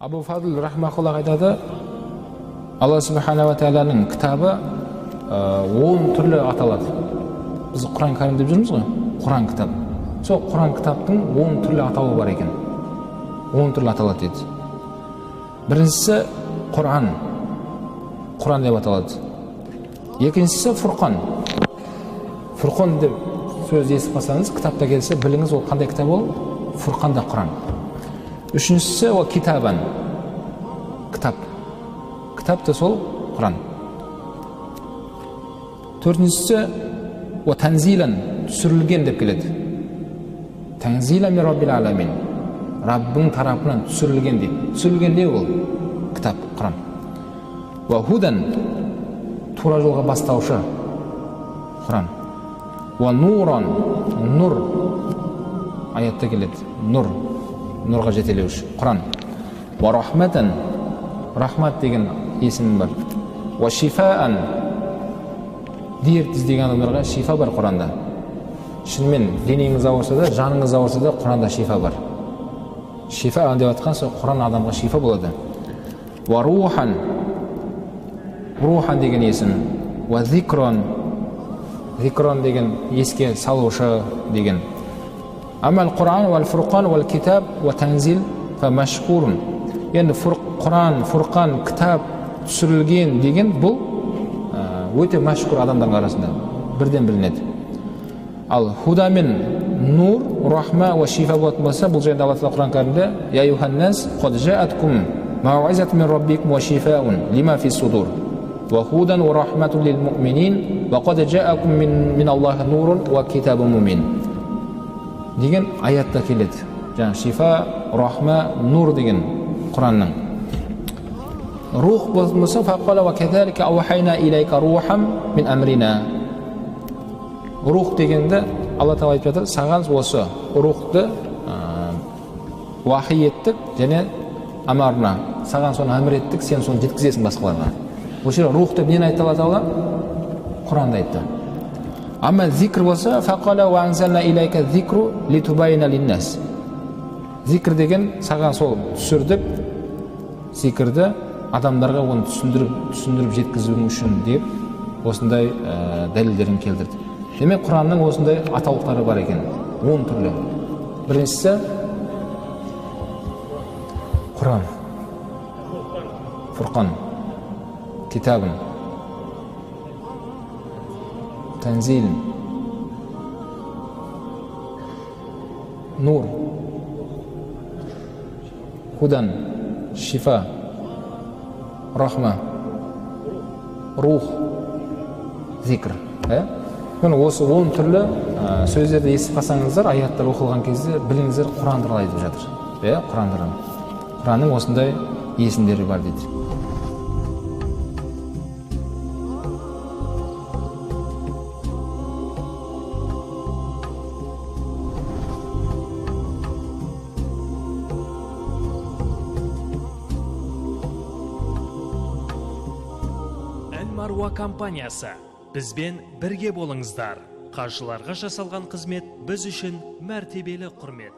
Абу Фадл рахмахуллах айтады, Алла субханала тағаланың кітабы 10 түрлі аталады. Біз Құран кәрім деп жүрміз ғой, Құран кітап. Сол Құран кітаптың 10 түрлі атауы бар екен. 10 түрлі аталады дейді. Біріншісі Құран. Құран деп аталады. Екіншісі Фурқан. Фурқан деп сөз естіп қалсаңыз, кітапта келсе, біліңіз ол қандай кітап ол? Фурқан да Құран. Үшіншісі ол китабан. Кітап. Кітап та сол Құран. Төртіншісі о танзилан, түсірілген деп келеді. Танзилан мин раббил аламин. Раббың тарапынан түсірілген дейді. Түсірілген не ол? Кітап, Құран. Ва худан, тура жолға бастаушы Құран. Ва нуран, нур, аятта келеді. Нур, нұрға жетелеуші Құран. Ва рахматан, рахмат деген есім бар. Ва шифаан, дерт іздеген адамдарға шифа бар Құранда. Шынымен денеңіз ауырса да, жаныңыз ауырса да Құранда шифа бар. Шифа деп атқан сол Құран адамға шифа болады. Ва рухан, рухан деген есім. Ва зикрон, зикрон деген еске салушы деген. Амал Құран вал фурқан вал китаб ва танзил фа машкурун. Енді Құран, фурқан, кітап түсірілген деген бұл өте машкур адамдардың арасында бірден білінеді. Ал худа мен нур, рахма ва шифа болатын болса, бұл жайында Алла Тағала Құран кәрімде: "Я юханнас, қад жааткум мауизатун мин раббикум ва шифаун лима фис судур ва худан ва рахматун лил муъминин ва қад жаакум мин Аллахи нурун ва китабун мубин." деген аятта келеді. Жаңа шифа, рахма, нур деген Құранның. Рух болса, фақала ва кадалика аухайна илайка рухам мин амрина. Рух дегенде Алла Тағала айтып жатыр, саған осы рухты уахи еттік және амарна, саған соны әмір еттік, сен соны жеткізесің басқаларға. Бұл жерде рух деп нені айтты Алла Тағала? Құранды айтты. Амма зикр болса, фақала ва анзална илайка зикру литубайна линнас. Зикр деген саған сол түсірдік, зикрді адамдарға оны түсіндіріп жеткізуің үшін деп осындай дәлелдерін келдірді. Демек Құранның осындай атаулықтары бар екен, 10 түрлі. Біріншісі Құран, Фурқан, китабын, танзил, нур, худан, шифа, рахма, рух, зикр. Міне осы 10 түрлі сөздерді естіп қалсаңыздар, аяттар оқылған кезде біліңіздер, Құран туралы айтып жатыр. Құран туралы. Құранның осындай есімдері бар дейді. Әл-Маруа компаниясы. Бізбен бірге болыңыздар. Қажыларға жасалған қызмет біз үшін мәртебелі құрмет.